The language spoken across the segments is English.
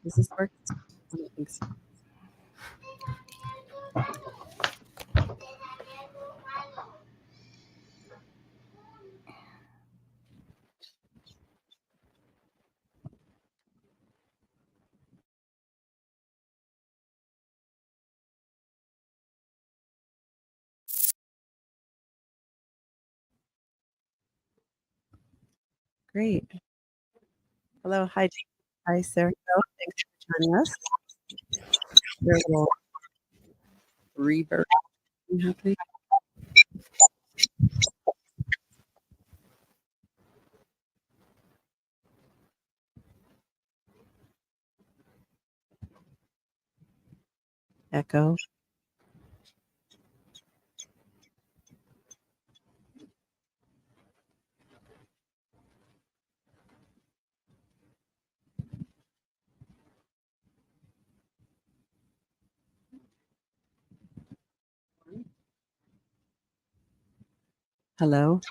Does this work? I don't think so. Great. Hello, hi, hi, Sarah. Thanks for joining us. There's a little reverb happening. Echo. Hello.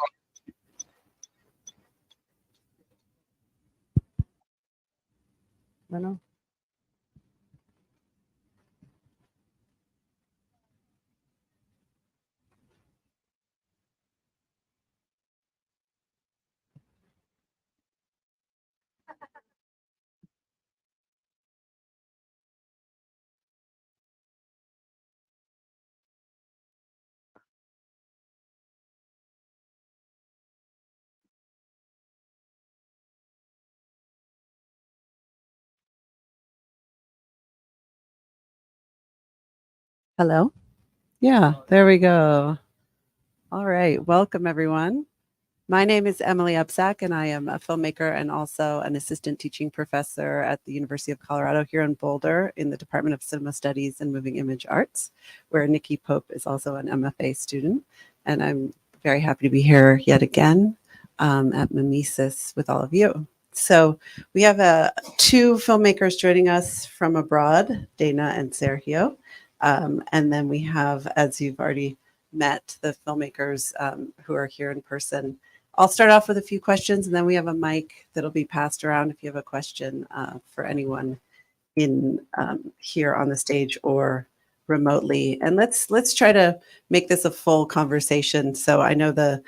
No. Hello. Yeah, there we go. All right. Welcome, everyone. My name is Emily Upsack, and I am a filmmaker and also an assistant teaching professor at the University of Colorado here in Boulder in the Department of Cinema Studies and Moving Image Arts, where Nikki Pope is also an MFA student. And I'm very happy to be here yet again at Mimesis with all of you. So we have two filmmakers joining us from abroad, Dana and Sergio. And then we have, as you've already met, the filmmakers who are here in person. I'll start off with a few questions, and then we have a mic that'll be passed around if you have a question for anyone in here on the stage or remotely. And let's try to make this a full conversation. So I know the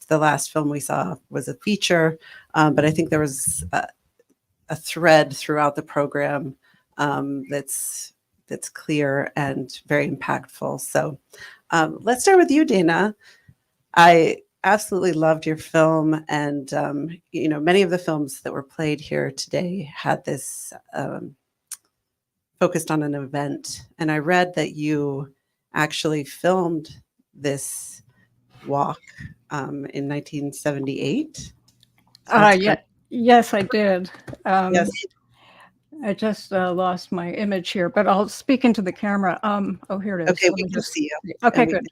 last film we saw was a feature, but I think there was a thread throughout the program that's clear and very impactful. So let's start with you, Dana. I absolutely loved your film, and many of the films that were played here today had this focused on an event, and I read that you actually filmed this walk in 1978. Yes, I did. Yes. I just lost my image here, but I'll speak into the camera. Oh, here it is. Okay, we can see you. Okay, good.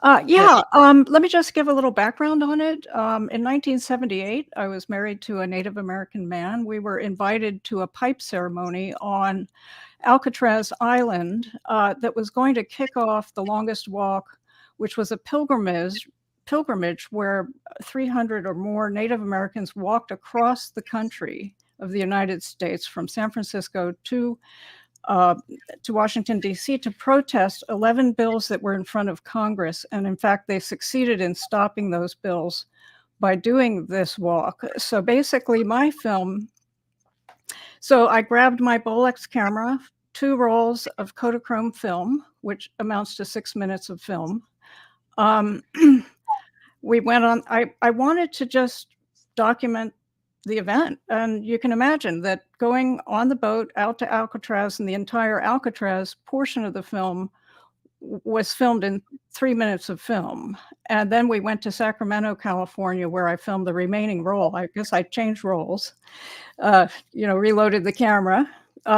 Let me just give a little background on it. In 1978, I was married to a Native American man. We were invited to a pipe ceremony on Alcatraz Island that was going to kick off the longest walk, which was a pilgrimage where 300 or more Native Americans walked across the country of the United States from San Francisco to Washington, D.C. to protest 11 bills that were in front of Congress. And in fact, they succeeded in stopping those bills by doing this walk. So basically my film, so I grabbed my Bolex camera, 2 rolls of Kodachrome film, which amounts to 6 minutes of film. We went on, I wanted to just document the event. And you can imagine that going on the boat out to Alcatraz, and the entire Alcatraz portion of the film was filmed in 3 minutes of film. And then we went to Sacramento, California, where I filmed the remaining roll. I guess I changed rolls, reloaded the camera.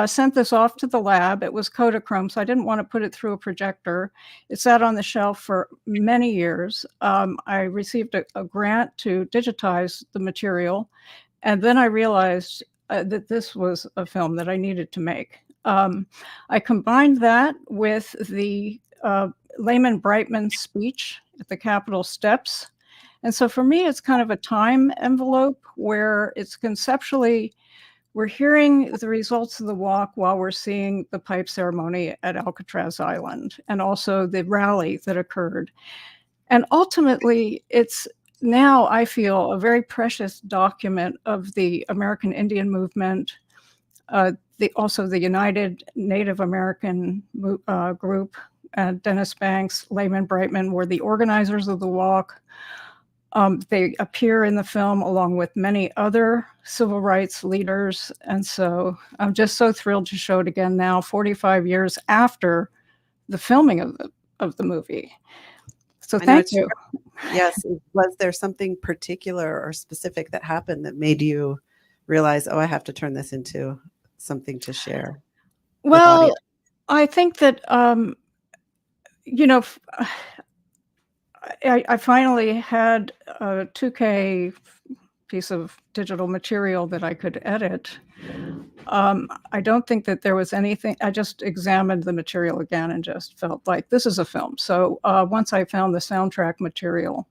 Sent this off to the lab. It was Kodachrome, so I didn't want to put it through a projector. It sat on the shelf for many years. I received a grant to digitize the material, And then I realized that this was a film that I needed to make. I combined that with the Layman Brightman speech at the Capitol steps. And so for me, it's kind of a time envelope where it's conceptually, we're hearing the results of the walk while we're seeing the pipe ceremony at Alcatraz Island and also the rally that occurred. And ultimately, it's now, I feel, a very precious document of the American Indian movement, also the United Native American group. Dennis Banks, Layman Brightman were the organizers of the walk. They appear in the film along with many other civil rights leaders. And so I'm just so thrilled to show it again now, 45 years after the filming of the movie. So I know thank it's you. Yes. Was there something particular or specific that happened that made you realize, oh, I have to turn this into something to share with Well, audience? I think that, you know, I finally had a 2K piece of digital material that I could edit. I don't think that there was anything. I just examined the material again and just felt like this is a film. So once I found the soundtrack material,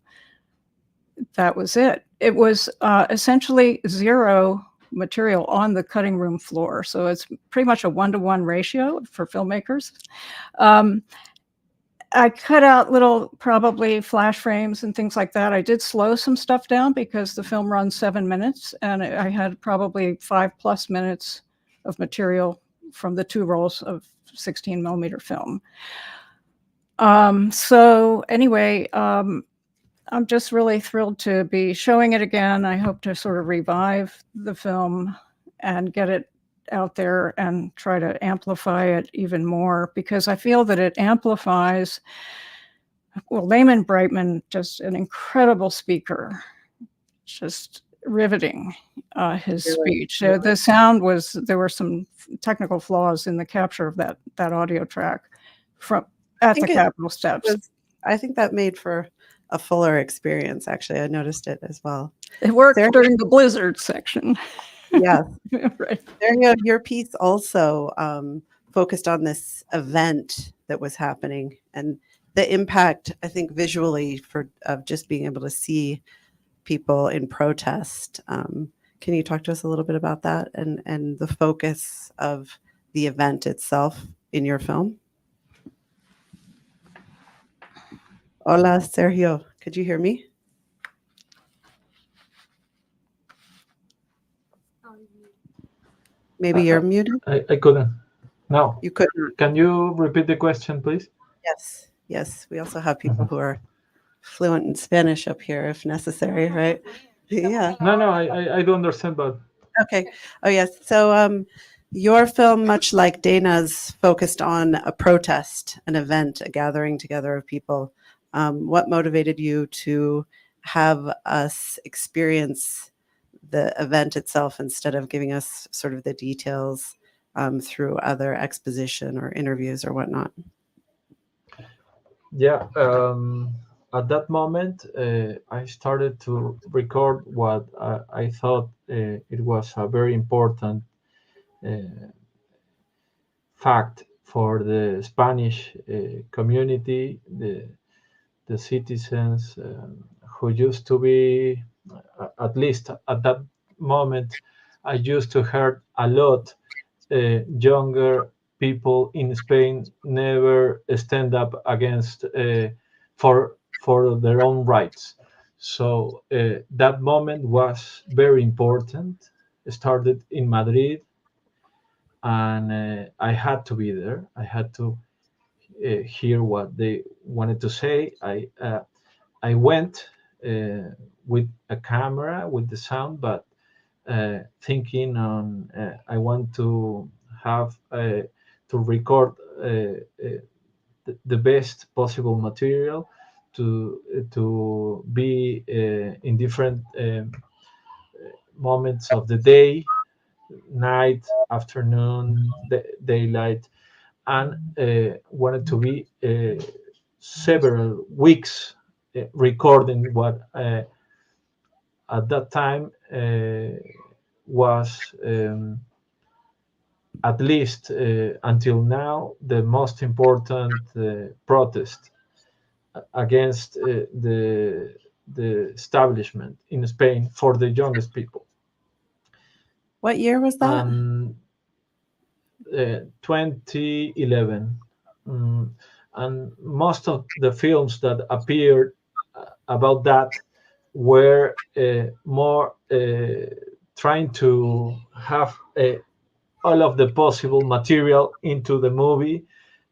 that was it. It was essentially zero material on the cutting room floor. So it's pretty much a 1-to-1 ratio for filmmakers. I cut out little probably flash frames and things like that. I did slow some stuff down because the film runs 7 minutes and I had probably 5+ minutes of material from the 2 rolls of 16 millimeter film. So anyway, I'm just really thrilled to be showing it again. I hope to sort of revive the film and get it out there and try to amplify it even more because I feel that it amplifies. Well, Layman Brightman, just an incredible speaker, just riveting, his Really? speech. The sound was, there were some technical flaws in the capture of that audio track from I at the think it Capitol steps. was, I think that made for a fuller experience, actually. I noticed it as well. It worked There, during the blizzard section. yes. Right. There you go. Your piece also focused on this event that was happening and the impact, I think, visually of just being able to see people in protest. Can you talk to us a little bit about that and the focus of the event itself in your film? Hola, Sergio. Could you hear me? Maybe you're muted. I couldn't. No. You couldn't. Can you repeat the question, please? Yes. Yes. We also have people Mhm. who are fluent in Spanish up here if necessary, right? Yeah. No, I do understand, but Okay. Oh, yes. So, your film, much like Dana's, focused on a protest, an event, a gathering together of people. What motivated you to have us experience the event itself instead of giving us sort of the details through other exposition or interviews or whatnot? yeah, at that moment, I started to record what I thought it was a very important uh, fact for the Spanish community, the citizens who used to be, at least at that moment, I used to hear a lot younger people in Spain never stand up against for their own rights. So that moment was very important. It started in Madrid, and I had to be there. I had to hear what they wanted to say. I went with a camera with the sound, but thinking on I want to have to record the best possible material to be in different moments of the day, night, afternoon, daylight, and wanted to be several weeks recording what at that time was at least until now the most important protest against the establishment in Spain for the youngest people. What year was that? And 2011. Mm, and most of the films that appeared about that were more trying to have all of the possible material into the movie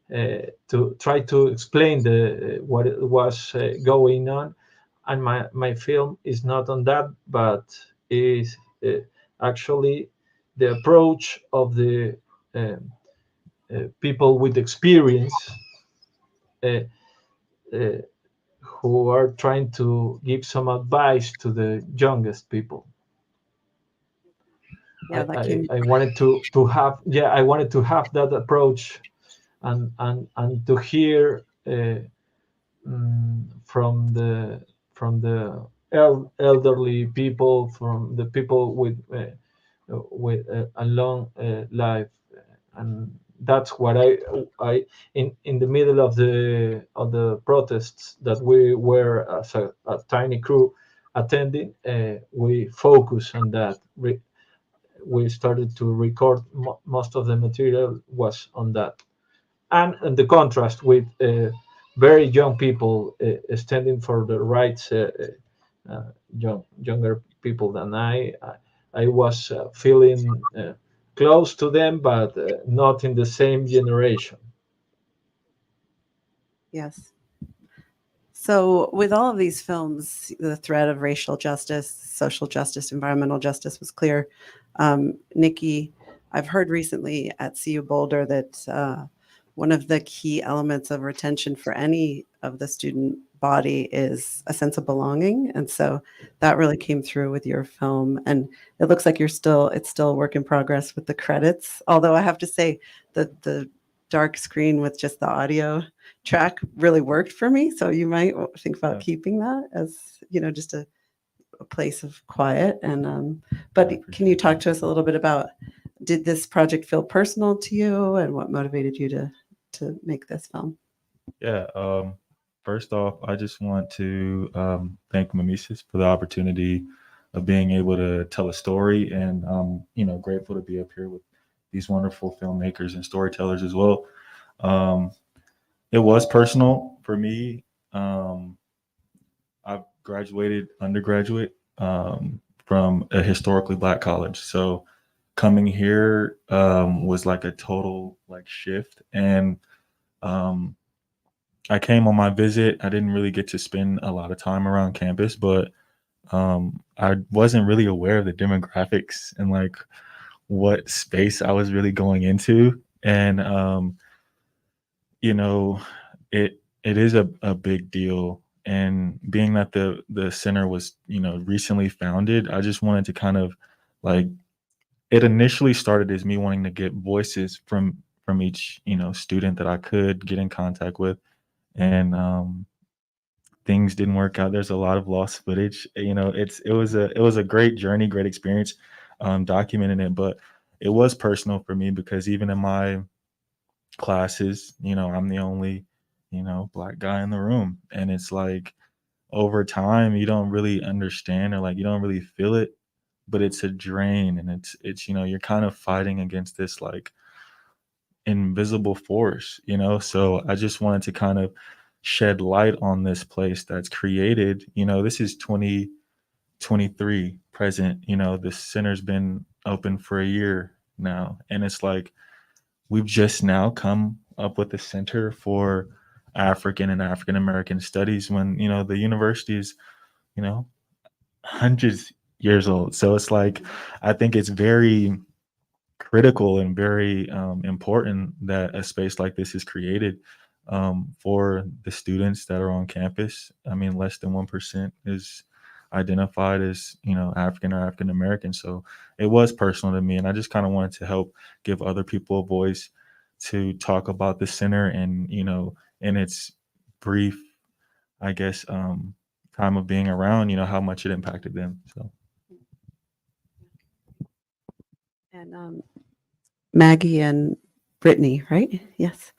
to try to explain the what was going on. And my film is not on that, but is actually the approach of the um, people with experience uh, uh, who are trying to give some advice to the youngest people. Yeah, that came. I wanted to have, yeah, I wanted to have that approach and to hear from the elderly people, from the people with a long life, and that's what I in the middle of the protests that we were as a tiny crew attending, we focus on that. We started to record most of the material was on that, and the contrast with very young people standing for the rights, younger people than I was feeling close to them, but not in the same generation. Yes. So, with all of these films, the thread of racial justice, social justice, environmental justice was clear. Nikki, I've heard recently at CU Boulder that one of the key elements of retention for any of the student body is a sense of belonging. And so that really came through with your film. And it looks like it's still a work in progress with the credits. Although I have to say the dark screen with just the audio track really worked for me. So you might think about keeping that as, just a place of quiet. And but can you talk to us a little bit about, did this project feel personal to you, and what motivated you to make this film? Yeah. First off, I just want to thank Mimesis for the opportunity of being able to tell a story, and grateful to be up here with these wonderful filmmakers and storytellers as well. Um, it was personal for me. I've graduated undergraduate from a historically Black college, so coming here was like a total like shift, and um, I came on my visit. I didn't really get to spend a lot of time around campus, but I wasn't really aware of the demographics and like what space I was really going into. And you know, it is a big deal. And being that the center was, recently founded, I just wanted to kind of like, it initially started as me wanting to get voices from each, student that I could get in contact with. And things didn't work out. There's a lot of lost footage. It was a great journey, great experience, documenting it. But it was personal for me because even in my classes, I'm the only, Black guy in the room, and it's like over time you don't really understand, or like you don't really feel it, but it's a drain, and it's you're kind of fighting against this like invisible force. So I just wanted to kind of shed light on this place that's created. This is 2023 present. The center's been open for a year now, and it's like we've just now come up with a center for African and African American studies when the university is you know hundreds years old. So it's like I think it's very critical and very important that a space like this is created for the students that are on campus. I mean, less than 1% is identified as, African or African American. So it was personal to me. And I just kind of wanted to help give other people a voice to talk about the center and, in its brief, I guess, time of being around, how much it impacted them. So. And Maggie and Brittany, right? Yes.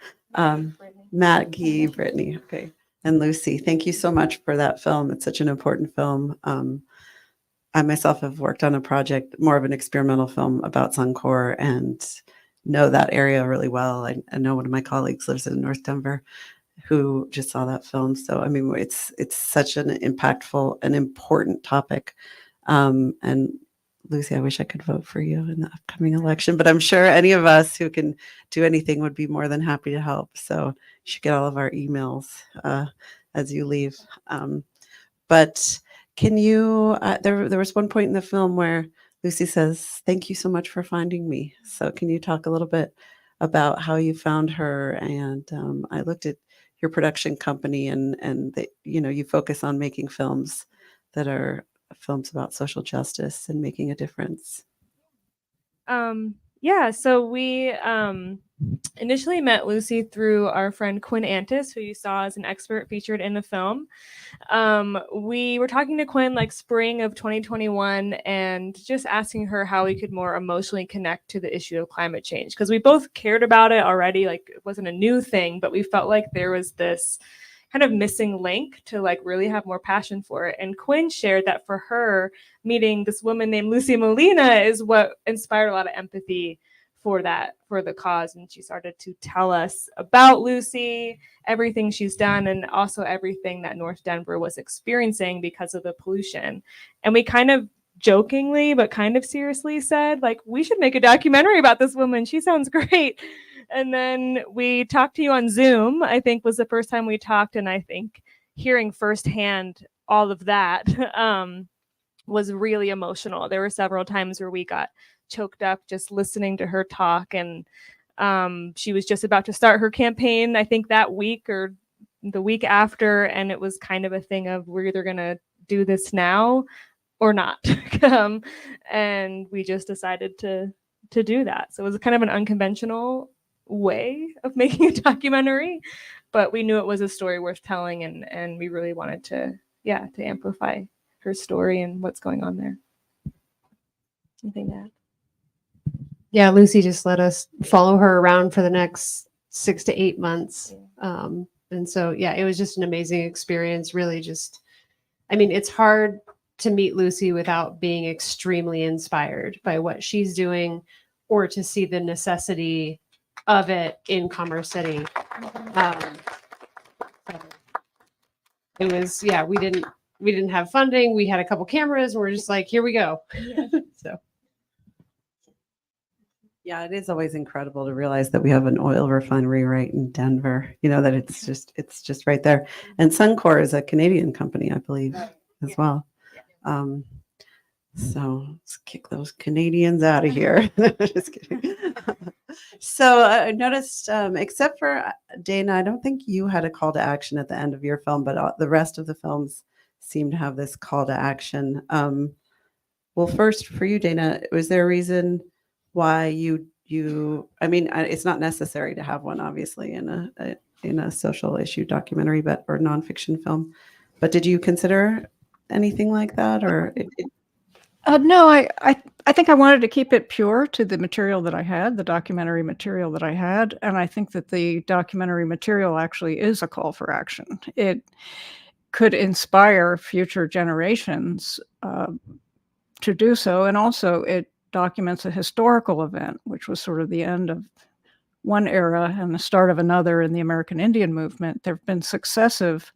Maggie, Brittany, okay, and Lucy. Thank you so much for that film. It's such an important film. I myself have worked on a project, more of an experimental film about Suncor, and know that area really well. I know one of my colleagues lives in North Denver who just saw that film. So, I mean, it's such an impactful and important topic. And Lucy, I wish I could vote for you in the upcoming election, but I'm sure any of us who can do anything would be more than happy to help. So you should get all of our emails as you leave. But can you, there was one point in the film where Lucy says, "Thank you so much for finding me." So can you talk a little bit about how you found her? And I looked at your production company, and that, you focus on making films that are films about social justice and making a difference. Yeah, so we initially met Lucy through our friend Quinn Antis, who you saw as an expert featured in the film. We were talking to Quinn like spring of 2021 and just asking her how we could more emotionally connect to the issue of climate change, because we both cared about it already. Like, it wasn't a new thing, but we felt like there was this kind of missing link to like really have more passion for it. And Quinn shared that for her, meeting this woman named Lucy Molina is what inspired a lot of empathy for the cause. And she started to tell us about Lucy, everything she's done, and also everything that North Denver was experiencing because of the pollution. And we kind of jokingly but kind of seriously said, like, we should make a documentary about this woman. She sounds great. And then we talked to you on Zoom, I think was the first time we talked. And I think hearing firsthand all of that was really emotional. There were several times where we got choked up just listening to her talk. And she was just about to start her campaign, I think that week or the week after. And it was kind of a thing of, we're either going to do this now or not. And we just decided to do that. So it was kind of an unconventional way of making a documentary, but we knew it was a story worth telling, and we really wanted to amplify her story and what's going on there. Something to add? Yeah, Lucy just let us follow her around for the next 6 to 8 months. And so, yeah, it was just an amazing experience. Really it's hard to meet Lucy without being extremely inspired by what she's doing, or to see the necessity of it in Commerce City. It was, we didn't have funding. We had a couple cameras and we're just like, here we go. So. Yeah, it is always incredible to realize that we have an oil refinery right in Denver, that it's just right there. And Suncor is a Canadian company, I believe, as well. So let's kick those Canadians out of here. Just kidding. So I noticed, except for Dana, I don't think you had a call to action at the end of your film, but the rest of the films seem to have this call to action. Well, first for you, Dana, was there a reason why it's not necessary to have one, obviously, in a social issue documentary, or nonfiction film, but did you consider anything like that, or No, I think I wanted to keep it pure to the material that I had, the documentary material that I had. And I think that the documentary material actually is a call for action. It could inspire future generations to do so. And also it documents a historical event, which was sort of the end of one era and the start of another in the American Indian movement. There have been successive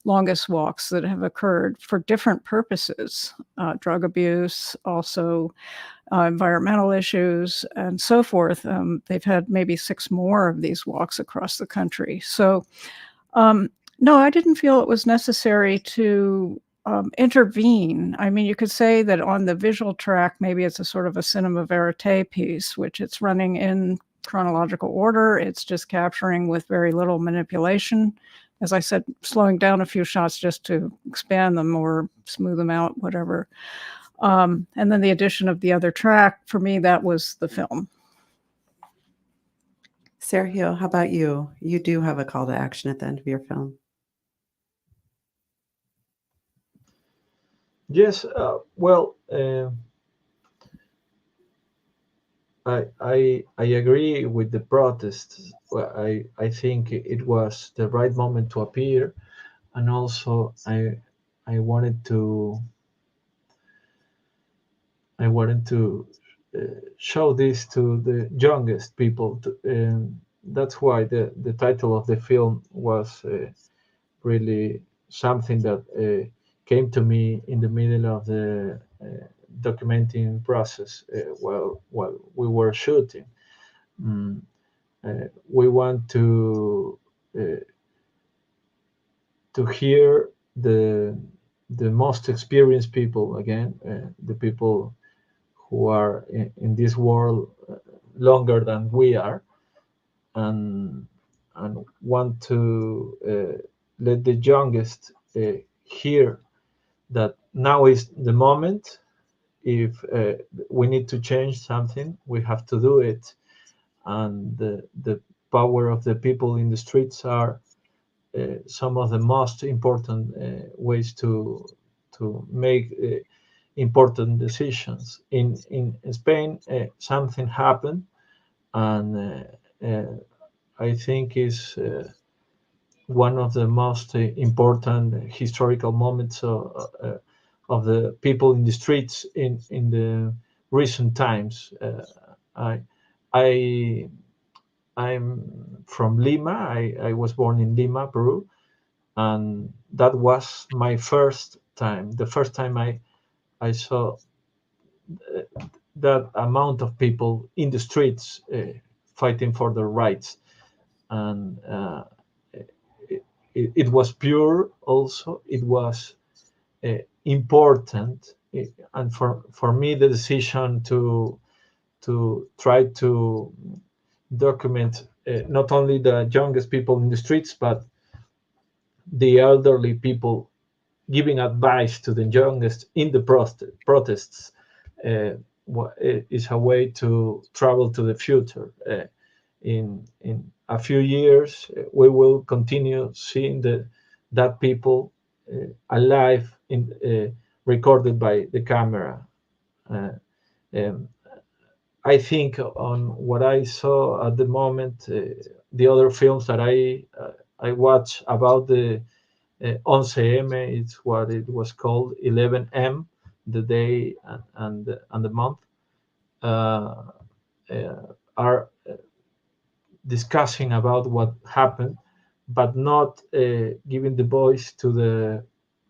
longest walks that have occurred for different purposes, drug abuse, also environmental issues, and so forth. They've had maybe 6 more of these walks across the country. So no, I didn't feel it was necessary to intervene. I mean, you could say that on the visual track, maybe it's a sort of a cinema verite piece, which it's running in chronological order. It's just capturing with very little manipulation. As I said, slowing down a few shots just to expand them or smooth them out, whatever. And then the addition of the other track, for me, that was the film. Sergio, how about you? You do have a call to action at the end of your film. Yes, well, I agree with the protests. Well, I think it was the right moment to appear, and also I wanted to show this to the youngest people. That's why the title of the film was really something that came to me in the middle of the documenting process while we were shooting. Mm, we want uh, to hear the most experienced people again, the people who are in this world longer than we are, and want to let the youngest hear that now is the moment. If we need to change something, we have to do it, and the power of the people in the streets are some of the most important ways to make important decisions. In Spain, something happened, and I think is one of the most important historical moments of the people in the streets in the recent times. I I I'm from Lima. I was born in Lima, Peru, and that was my first time. The first time I saw that amount of people in the streets fighting for their rights, and it was pure. Also, it was important, and for me, the decision to try to document not only the youngest people in the streets, but the elderly people giving advice to the youngest in the protests uh, is a way to travel to the future. In a few years, we will continue seeing that people alive recorded by the camera. Uh, um, I think on what I saw at the moment, the other films that I watch about the 11M, it's what it was called, 11M, the day and the month, uh, are discussing about what happened, but not giving the voice to the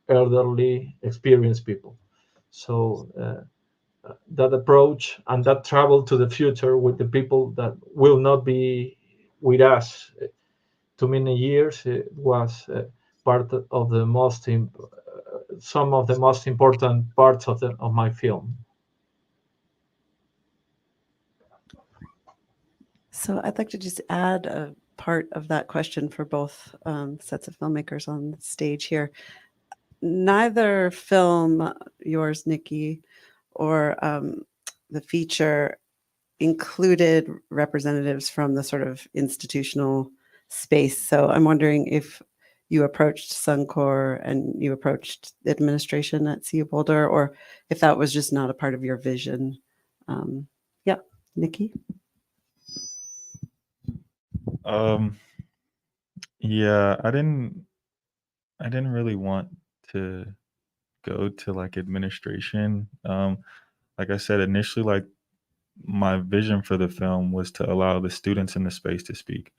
elderly, experienced people. So that approach and that travel to the future with the people that will not be with us too many years, it was part of the some of the most important parts of my film. So I'd like to just add a part of that question for both sets of filmmakers on the stage here. Neither film, yours, Nikki, or the feature included representatives from the sort of institutional space. So I'm wondering if you approached Suncor and you approached the administration at CU Boulder, or if that was just not a part of your vision. Yeah, Nikki? Um, yeah, I didn't really want to go to like administration. Like I said initially, like my vision for the film was to allow the students in the space to speak,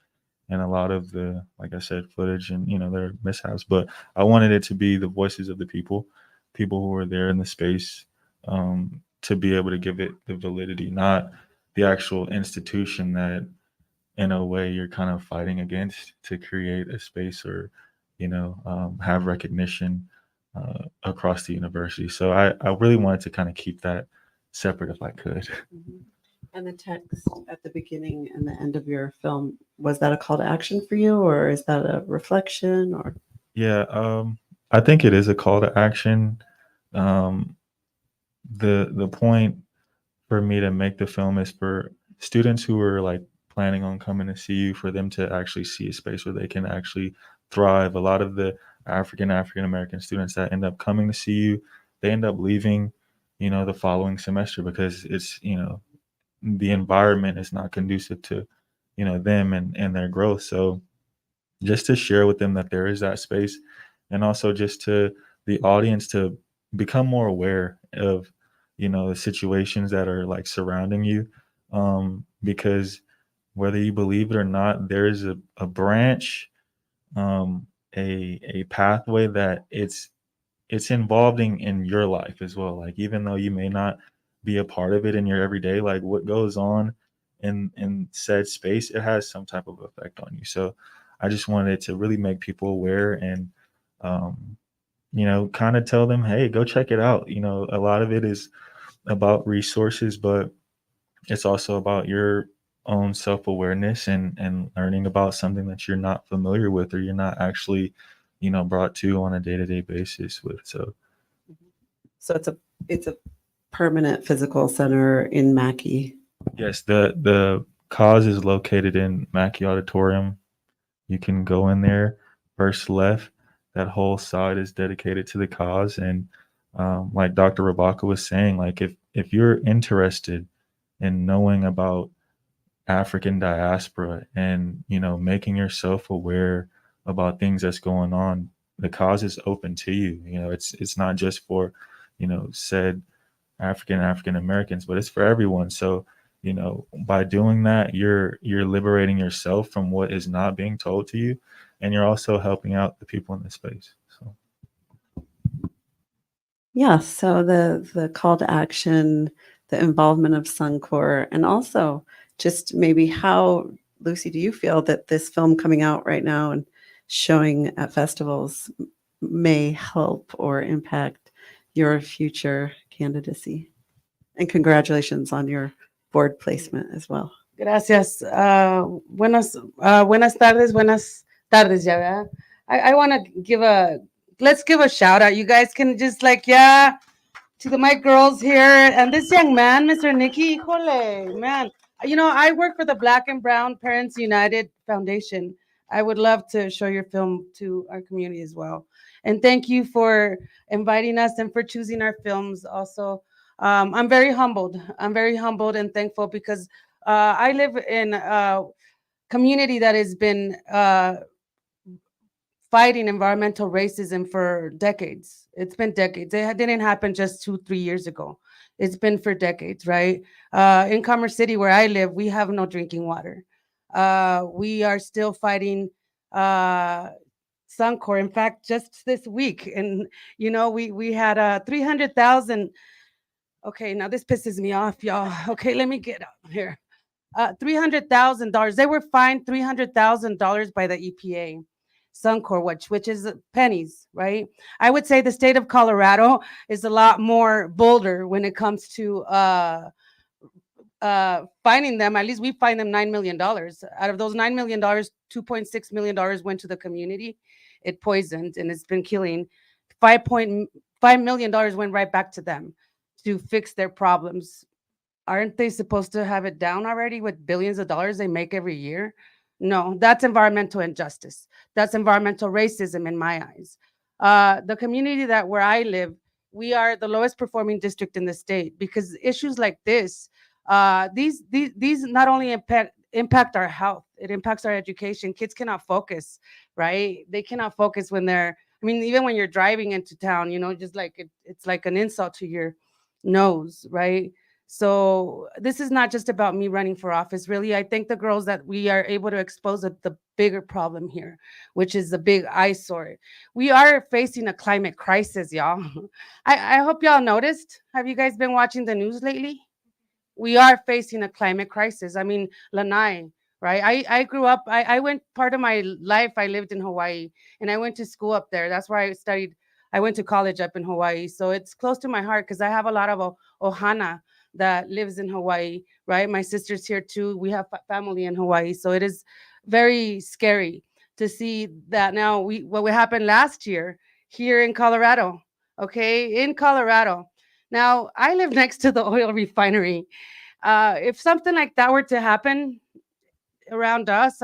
and a lot of the, like I said, footage and their mishaps. But I wanted it to be the voices of the people who were there in the space, to be able to give it the validity, not the actual institution that in a way you're kind of fighting against to create a space or have recognition across the university. So I really wanted to kind of keep that separate if I could. And the text at the beginning and the end of your film, was that a call to action for you, or is that a reflection? Or Yeah, I think it is a call to action. um, the point for me to make the film is for students who are like planning on coming to see you, for them to actually see a space where they can actually thrive. A lot of the African American students that end up coming to see you, they end up leaving, the following semester because it's, the environment is not conducive to, them and their growth. So just to share with them that there is that space, and also just to the audience to become more aware of, the situations that are like surrounding you. Because whether you believe it or not, there is a branch, um, a pathway that it's involving in your life as well. Like, even though you may not be a part of it in your everyday, like what goes on in said space, it has some type of effect on you. So I just wanted to really make people aware, and um, kind of tell them, hey, go check it out. A lot of it is about resources, but it's also about your own self-awareness and learning about something that you're not familiar with, or you're not actually, brought to on a day-to-day basis with. So So it's a permanent physical center in Mackey. yes, the cause is located in Mackey Auditorium. You can go in there, first left. That whole side is dedicated to the cause. And like Dr. Rabaka was saying, like if you're interested in knowing about African diaspora and, making yourself aware about things that's going on, the cause is open to you. It's not just for, said African Americans, but it's for everyone. So, by doing that, you're liberating yourself from what is not being told to you, and you're also helping out the people in the space. So Yeah, so the call to action, the involvement of Suncor, and also just maybe how, Lucy, do you feel that this film coming out right now and showing at festivals may help or impact your future candidacy? And congratulations on your board placement as well. Gracias. Buenas tardes, ya, ¿verdad? I want to let's give a shout out. You guys can just to my girls here. And this young man, Mr. Nicky, híjole, man. I work for the Black and Brown Parents United Foundation. I would love to show your film to our community as well. And thank you for inviting us and for choosing our films also. I'm very humbled. I'm very humbled and thankful because I live in a community that has been fighting environmental racism for decades. It's been decades. It didn't happen just 2-3 years ago. It's been for decades, right? In Commerce City, where I live, we have no drinking water. We are still fighting Suncor. In fact, just this week, and we had 300,000. Okay, now this pisses me off, y'all. Okay, let me get up here. $300,000. They were fined $300,000 by the EPA, Suncor, which is pennies, right? I would say the state of Colorado is a lot more Boulder when it comes to finding them. At least we fined them $9 million. Out of those $9 million, $2.6 million went to the community. It poisoned and it's been killing. $5.5 million went right back to them to fix their problems. Aren't they supposed to have it down already with billions of dollars they make every year? No, that's environmental injustice. That's environmental racism in my eyes. The community where I live, we are the lowest performing district in the state because issues like this, these not only impact our health, it impacts our education. Kids cannot focus, right? They cannot focus when even when you're driving into town, just like it's like an insult to your nose, right? So this is not just about me running for office. Really, I thank the girls that we are able to expose the bigger problem here, which is the big eyesore. We are facing a climate crisis, y'all. I hope y'all noticed. Have you guys been watching the news lately? We are facing a climate crisis. I mean, Lanai, right? I grew up, I went part of my life, I lived in Hawaii and I went to school up there. That's where I studied. I went to college up in Hawaii. So it's close to my heart because I have a lot of Ohana that lives in Hawaii, right? My sister's here too. We have family in Hawaii. So it is very scary to see that now what happened last year here in Colorado, okay? In Colorado. Now, I live next to the oil refinery. If something like that were to happen around us,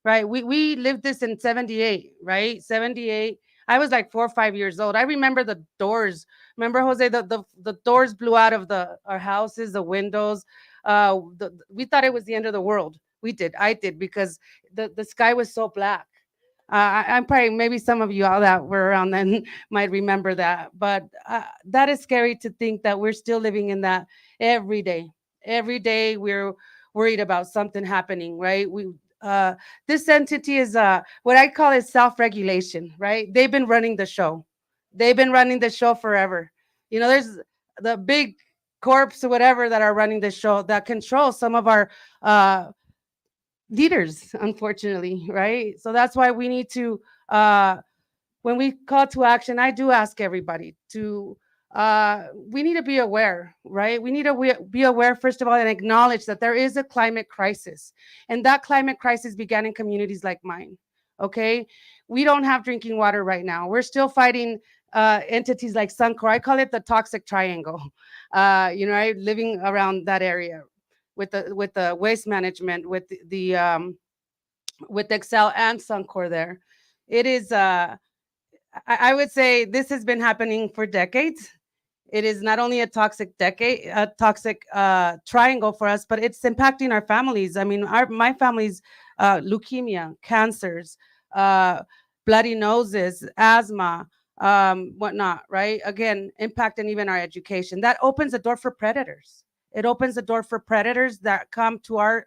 right, we lived this in 78, right? 78. I was like 4 or 5 years old. I remember the doors. Remember, Jose, the doors blew out of our houses, the windows. We thought it was the end of the world. I did, because the sky was so black. I'm probably, maybe some of you all that were around then might remember that, but that is scary to think that we're still living in that every day. Every day we're worried about something happening, right? This entity is what I call is self-regulation, right? They've been running the show. They've been running the show forever. You know, there's the big corps or whatever that are running the show that control some of our leaders, unfortunately, right? So that's why we need to, when we call to action, I do ask everybody to, we need to be aware, right? We need to be aware, first of all, and acknowledge that there is a climate crisis. And that climate crisis began in communities like mine, okay? We don't have drinking water right now. We're still fighting entities like Suncor. I call it the toxic triangle, right? Living around that area with the waste management, with with Excel and Suncor there. It is, I would say this has been happening for decades. It is not only a toxic triangle for us, but it's impacting our families. I mean, my family's leukemia, cancers, bloody noses, asthma, whatnot, right? Again, impacting even our education. That opens the door for predators. It opens the door for predators that come to our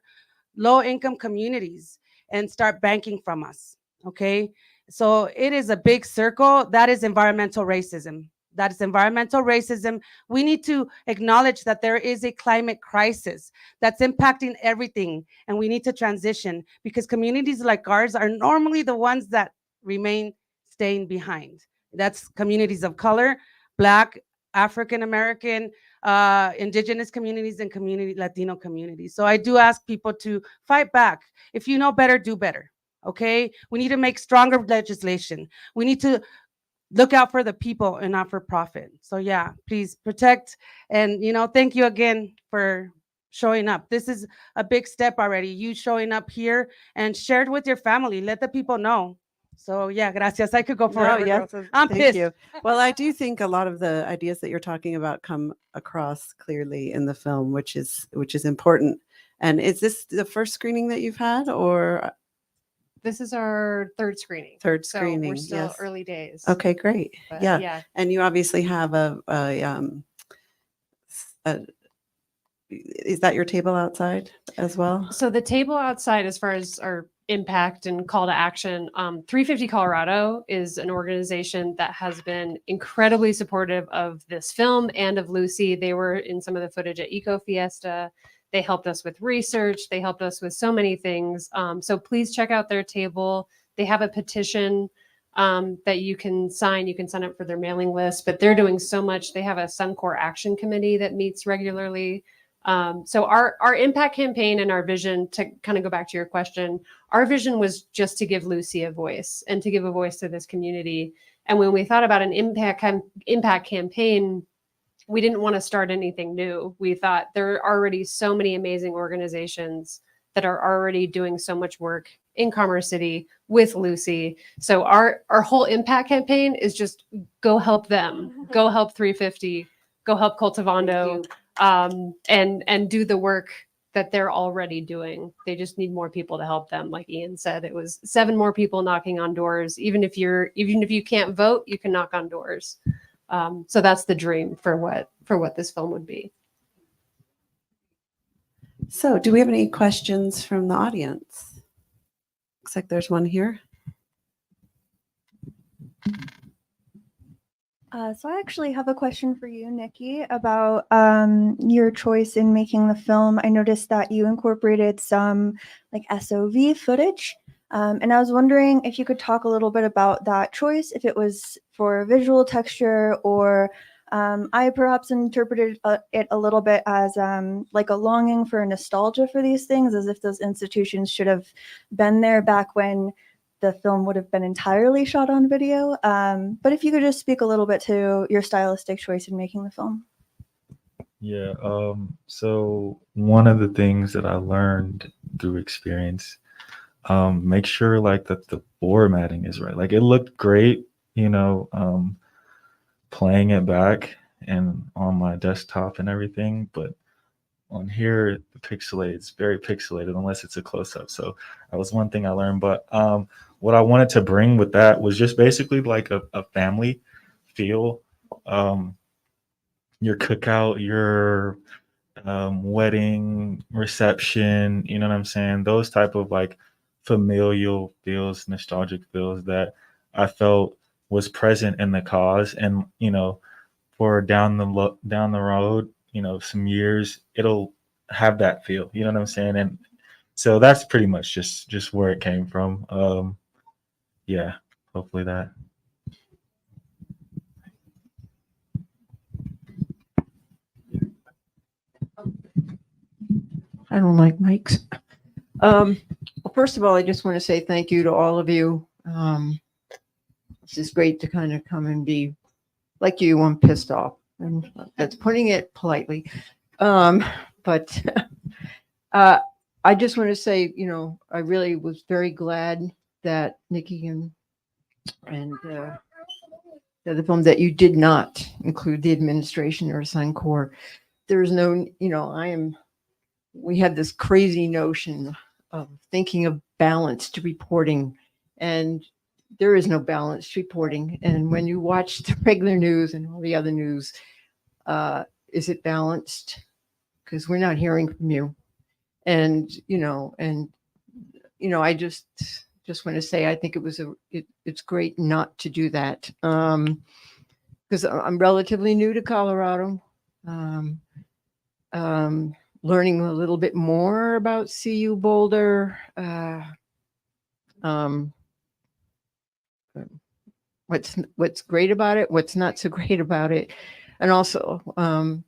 low-income communities and start banking from us, okay? So it is a big circle. That is environmental racism. That is environmental racism. We need to acknowledge that there is a climate crisis that's impacting everything, and we need to transition, because communities like ours are normally the ones that remain staying behind. That's communities of color, Black, African American, indigenous communities, and Latino communities. So I do ask people to fight back. If you know better, do better. Okay, we need to make stronger legislation. We need to look out for the people and not for profit. So yeah, please protect. And thank you again for showing up. This is a big step already. You showing up here and shared with your family. Let the people know. So yeah, gracias. I could go forever. No, yes, I'm thank pissed. you. Well, I do think a lot of the ideas that you're talking about come across clearly in the film, which is important. And is this the first screening that you've had, or This is our third screening. third So screening? we're still Yes. early days. Okay, great. But Yeah. And you obviously have is that your table outside as well? So the table outside, as far as our impact and call to action, 350 Colorado is an organization that has been incredibly supportive of this film and of Lucy. They were in some of the footage at Eco Fiesta. They helped us with research. They helped us with so many things. So please check out their table. They have a petition that you can sign. You can sign up for their mailing list, but they're doing so much. They have a Suncor Action Committee that meets regularly. So our impact campaign and our vision, to kind of go back to your question, our vision was just to give Lucy a voice and to give a voice to this community. And when we thought about an impact campaign, we didn't want to start anything new. We thought there are already so many amazing organizations that are already doing so much work in Commerce City with Lucy. So our whole impact campaign is just go help them, go help 350, go help Cultivando, and do the work that they're already doing. They just need more people to help them. Like Ian said, it was 7 more people knocking on doors. Even if you can't vote, you can knock on doors. So that's the dream for what this film would be. So do we have any questions from the audience? Looks like there's one here. So I actually have a question for you, Nikki, about your choice in making the film. I noticed that you incorporated some like SOV footage. And I was wondering if you could talk a little bit about that choice, if it was for visual texture, or I perhaps interpreted it a little bit as like a longing for nostalgia for these things, as if those institutions should have been there back when the film would have been entirely shot on video. But if you could just speak a little bit to your stylistic choice in making the film. Yeah. So one of the things that I learned through experience, make sure like that the formatting is right. Like it looked great playing it back and on my desktop and everything. But on here, it's very pixelated unless it's a close up. So that was one thing I learned. But what I wanted to bring with that was just basically like a family feel. Your cookout, your wedding reception, you know what I'm saying? Those type of like familial feels, nostalgic feels that I felt was present in the cause. And for down the road, some years, it'll have that feel, you know what I'm saying? And so that's pretty much just where it came from. Yeah, hopefully that. I don't like mics. Well, first of all, I just want to say thank you to all of you. It's just great to kind of come and be like you. I'm pissed off, and that's putting it politely. But I just want to say, I really was very glad that Nikki and the other film that you did not include the administration or Suncor. There's no, we had this crazy notion of thinking of balanced reporting, and there is no balanced reporting. And when you watch the regular news and all the other news, is it balanced? Because we're not hearing from you. And I just want to say I think it was it's great not to do that, because I'm relatively new to Colorado. Learning a little bit more about CU Boulder, what's great about it, what's not so great about it, and also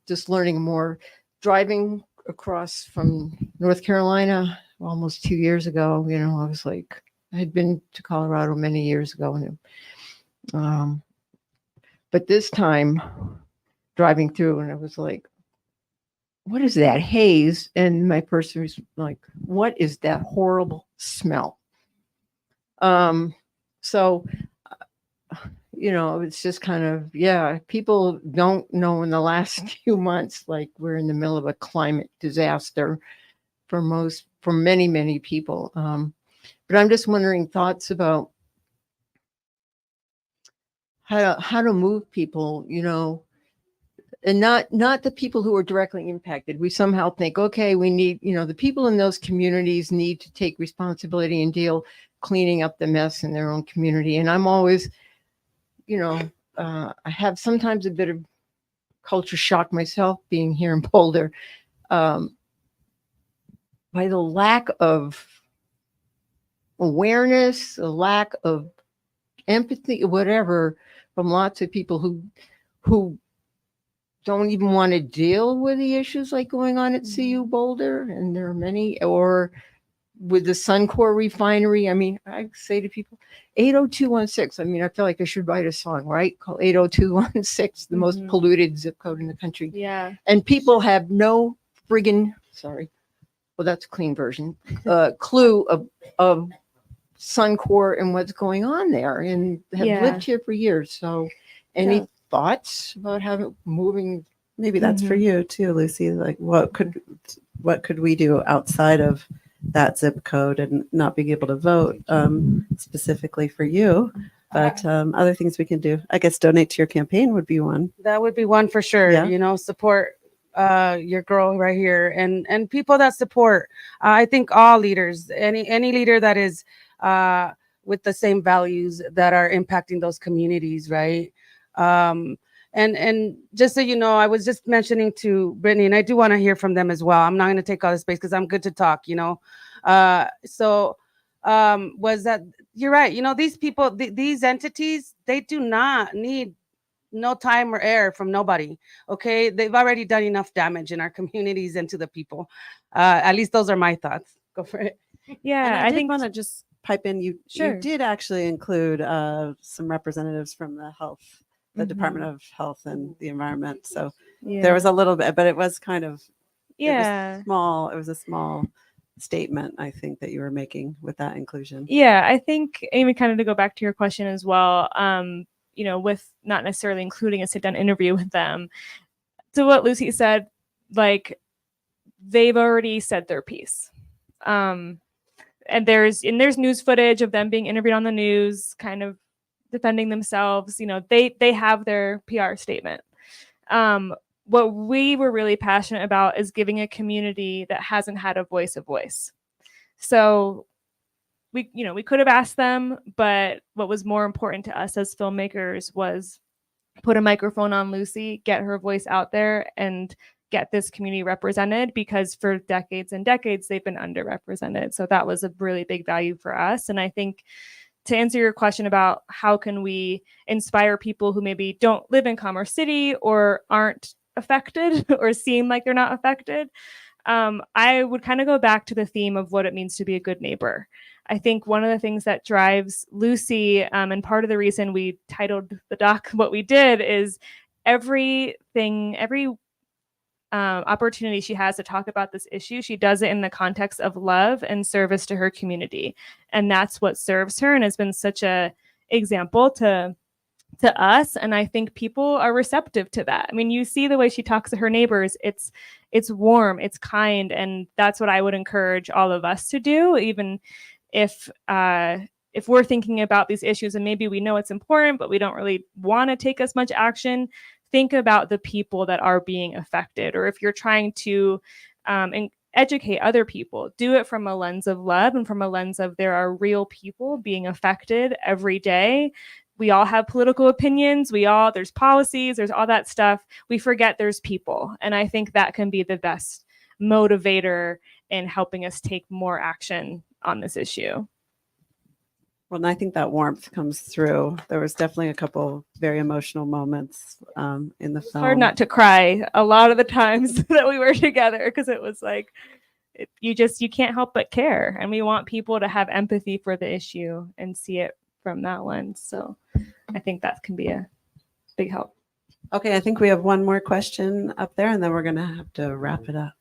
just learning more. Driving across from North Carolina almost 2 years ago, I was like, I had been to Colorado many years ago, and but this time driving through, and I was like, what is that haze? And my person was like, what is that horrible smell? So, it's just kind of, people don't know in the last few months, like we're in the middle of a climate disaster for many, many people. But I'm just wondering thoughts about how to move people, and not the people who are directly impacted. We somehow think, okay, we need, the people in those communities need to take responsibility and deal cleaning up the mess in their own community. And I'm always, I have sometimes a bit of culture shock myself being here in Boulder, by the lack of awareness, a lack of empathy, whatever, from lots of people who don't even want to deal with the issues like going on at CU Boulder, and there are many, or with the Suncor refinery. I mean, I say to people, 80216. I mean, I feel like I should write a song, right? Called 80216, the most polluted zip code in the country. Yeah. And people have no friggin', sorry, well, that's a clean version, clue of Suncor and what's going on there, and have lived here for years. So any thoughts about moving? Maybe that's for you too, Lucy. Like what could we do outside of that zip code and not being able to vote specifically for you, but other things we can do? I guess donate to your campaign would be one. That would be one for sure. Yeah. Support your girl right here, and people that support. I think all leaders, any leader that is with the same values that are impacting those communities, right? And just so you know, I was just mentioning to Brittany, and I do want to hear from them as well. I'm not going to take all the space because I'm good to talk, was that you're right. These people, these entities, they do not need no time or air from nobody. Okay. They've already done enough damage in our communities and to the people. At least those are my thoughts. Go for it. Yeah. And I think want to just pipe in. You did actually include some representatives from the Department of Health and the Environment. So there was a little bit, but it was kind of, it was a small statement, I think, that you were making with that inclusion. Yeah, I think, Amy, kind of to go back to your question as well, with not necessarily including a sit-down interview with them. To what Lucy said, like, they've already said their piece. And there's news footage of them being interviewed on the news, kind of defending themselves. They have their PR statement. What we were really passionate about is giving a community that hasn't had a voice. So we could have asked them, but what was more important to us as filmmakers was put a microphone on Lucy, get her voice out there, and get this community represented, because for decades and decades they've been underrepresented. So that was a really big value for us. And I think, to answer your question about how can we inspire people who maybe don't live in Commerce City or aren't affected or seem like they're not affected, I would kind of go back to the theme of what it means to be a good neighbor. I think one of the things that drives Lucy, and part of the reason we titled the doc what we did, is every opportunity she has to talk about this issue, she does it in the context of love and service to her community. And that's what serves her and has been such a example to us. And I think people are receptive to that. I mean, you see the way she talks to her neighbors, it's warm, it's kind. And that's what I would encourage all of us to do, even if we're thinking about these issues and maybe we know it's important, but we don't really want to take as much action. Think about the people that are being affected. Or if you're trying to educate other people, do it from a lens of love and from a lens of there are real people being affected every day. We all have political opinions. There's policies, there's all that stuff. We forget there's people. And I think that can be the best motivator in helping us take more action on this issue. Well, and I think that warmth comes through. There was definitely a couple very emotional moments in the film. It's hard not to cry a lot of the times that we were together, because it was like, you can't help but care. And we want people to have empathy for the issue and see it from that lens. So I think that can be a big help. Okay, I think we have one more question up there, and then we're going to have to wrap it up.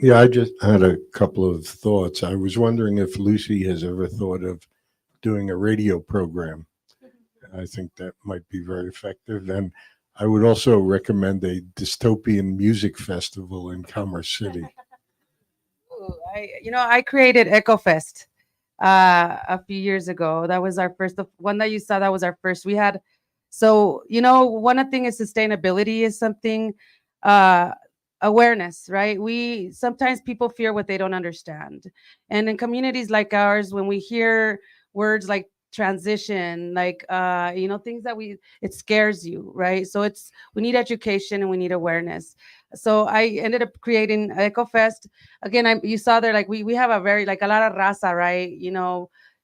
Yeah, I just had a couple of thoughts. I was wondering if Lucy has ever thought of doing a radio program. I think that might be very effective. And I would also recommend a dystopian music festival in Commerce City. Ooh, I created EcoFest a few years ago. That was our first, the one that you saw, that was our first. We had, so, one of the things is sustainability is something, awareness, right? Sometimes people fear what they don't understand. And in communities like ours, when we hear words like transition, like, things that it scares you, right? So we need education and we need awareness. So I ended up creating EcoFest. Again, you saw there, like, we have a very, like, a lot of raza, right?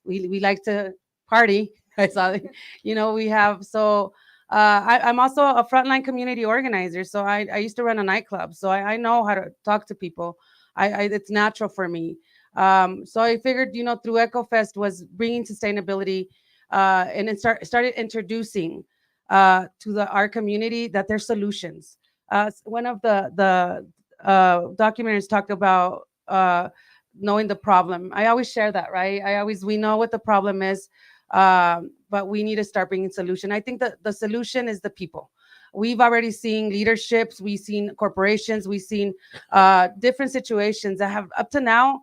We like to party. I saw, we have, so I'm also a frontline community organizer. So I used to run a nightclub. So I know how to talk to people. It's natural for me. So I figured, through EcoFest was bringing sustainability and then started introducing to our community that there's solutions. One of the documentaries talked about knowing the problem. I always share that, right? We know what the problem is, but we need to start bringing solution. I think that the solution is the people. We've already seen leaderships, we've seen corporations, we've seen different situations that have up to now.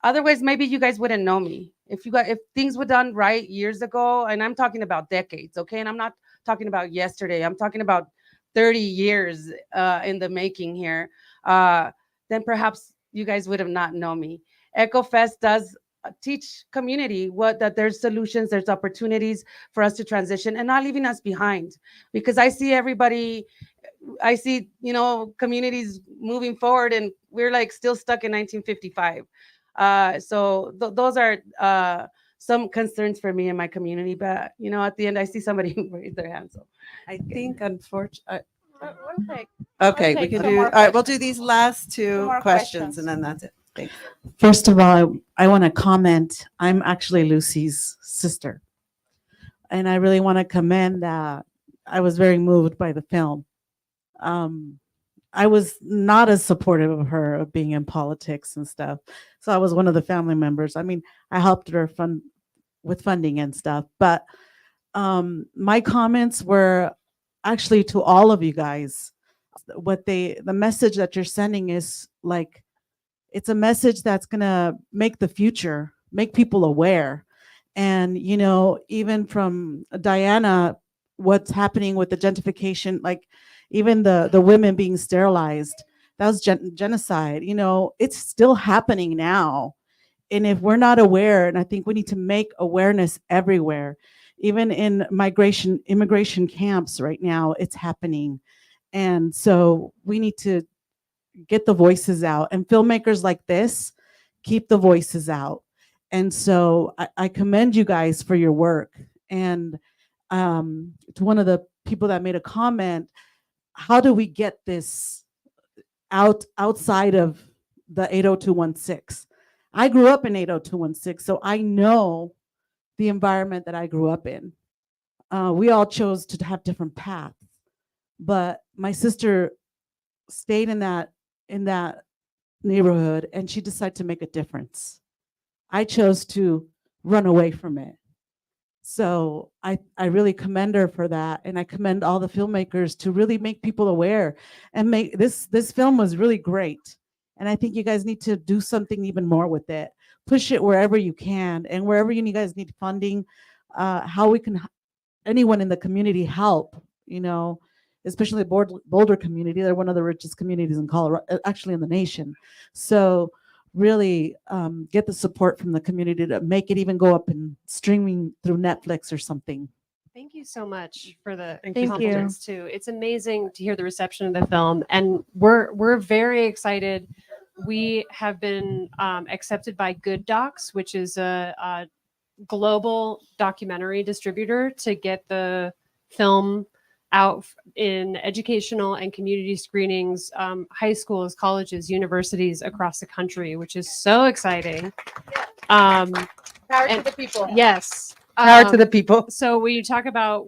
Otherwise, maybe you guys wouldn't know me. If things were done right years ago, and I'm talking about decades, okay? And I'm not talking about yesterday. I'm talking about 30 years in the making here. Then perhaps you guys would have not known me. EcoFest does teach community that there's solutions, there's opportunities for us to transition and not leaving us behind. Because I see communities moving forward and we're like still stuck in 1955. So those are some concerns for me in my community. But, at the end, I see somebody raise their hand. So I think, unfortunately, We'll okay, we take can some do, more all right, we'll questions. do these last Some two more questions questions. and then that's it. Thanks. First of all, I want to comment. I'm actually Lucy's sister. And I really want to commend that. I was very moved by the film. I was not as supportive of her of being in politics and stuff. So I was one of the family members. I mean, I helped her with funding and stuff. But my comments were actually to all of you guys. The message that you're sending is like, it's a message that's gonna make the future, make people aware. And you know, even from Diana, what's happening with the gentrification, like even the women being sterilized, that was genocide. You know, it's still happening now. And if we're not aware, and I think we need to make awareness everywhere, even in immigration camps right now, it's happening. And so we need to get the voices out, and filmmakers like this keep the voices out. And so I commend you guys for your work. And to one of the people that made a comment, how do we get this outside of the 80216? I grew up in 80216, so I know the environment that I grew up in. We all chose to have different paths, but my sister stayed in that neighborhood, and she decided to make a difference. I chose to run away from it. So I really commend her for that, and I commend all the filmmakers to really make people aware and make this film was really great. And I think you guys need to do something even more with it. Push it wherever you can, and wherever you guys need funding, how we can, anyone in the community help, you know, especially the Boulder community. They're one of the richest communities in Colorado, actually in the nation. So really get the support from the community to make it even go up and streaming through Netflix or something. Thank you so much for the Thank you. compliments too. It's amazing to hear the reception of the film, and we're very excited. We have been accepted by Good Docs, which is a global documentary distributor, to get the film out in educational and community screenings, high schools, colleges, universities across the country, which is so exciting. Power to the people. Yes. Power to the people. So when you talk about,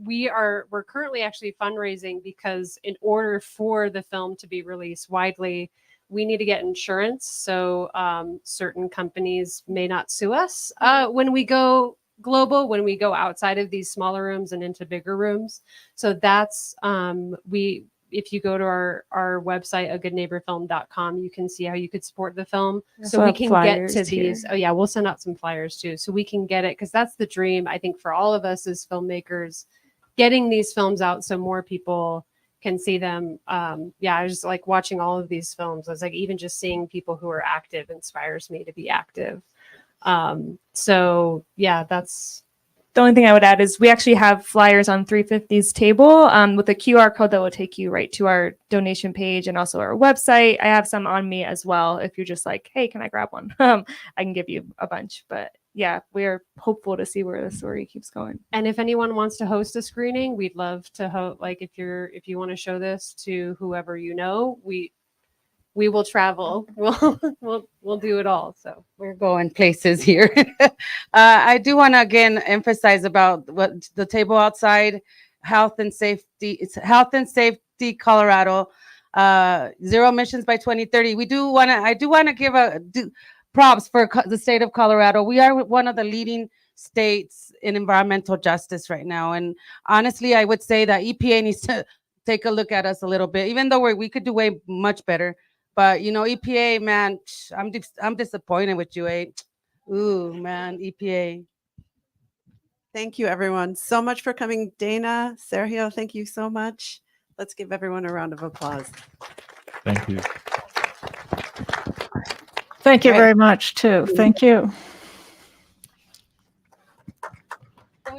we're currently actually fundraising, because in order for the film to be released widely, we need to get insurance. So certain companies may not sue us when we go global, when we go outside of these smaller rooms and into bigger rooms. So that's if you go to our website, agoodneighborfilm.com, you can see how you could support the film. So we can get to these. Oh yeah, we'll send out some flyers too, so we can get it, because that's the dream, I think, for all of us as filmmakers, getting these films out so more people can see them. Yeah, I was like watching all of these films. I was like, even just seeing people who are active inspires me to be active. So yeah, that's The only thing I would add is we actually have flyers on 350's table with a QR code that will take you right to our donation page and also our website. I have some on me as well. If you're just like, hey, can I grab one? I can give you a bunch. But yeah, we're hopeful to see where the story keeps going. And if anyone wants to host a screening, we'd love to like if you want to show this to whoever you know, we will travel. We'll do it all. So we're going places here. I do want to again emphasize about what the table outside, health and safety. It's Health and Safety Colorado, zero emissions by 2030. I do want to give props for the state of Colorado. We are one of the leading states in environmental justice right now, and honestly, I would say that EPA needs to take a look at us a little bit, even though we could do way much better. But you know, EPA, man, I'm disappointed with you, Ooh, man, EPA. Thank you, everyone, so much for coming. Dana, Sergio, thank you so much. Let's give everyone a round of applause. Thank you. Thank you very much, too. Thank you.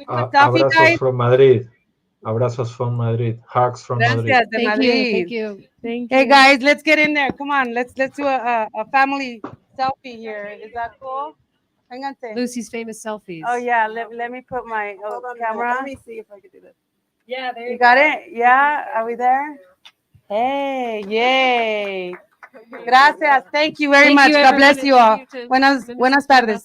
Abrazos from Madrid. Abrazos from Madrid. Hugs from Madrid. Thank you. Hey guys, let's get in there. Come on, let's do a family selfie here. Is that cool? Lucy's famous selfies. Oh yeah, let me put my camera. Let me see if I can do this. Yeah, there you got it. Yeah, are we there? Hey, yay! Gracias. Thank you very much. God bless you all. Buenas tardes.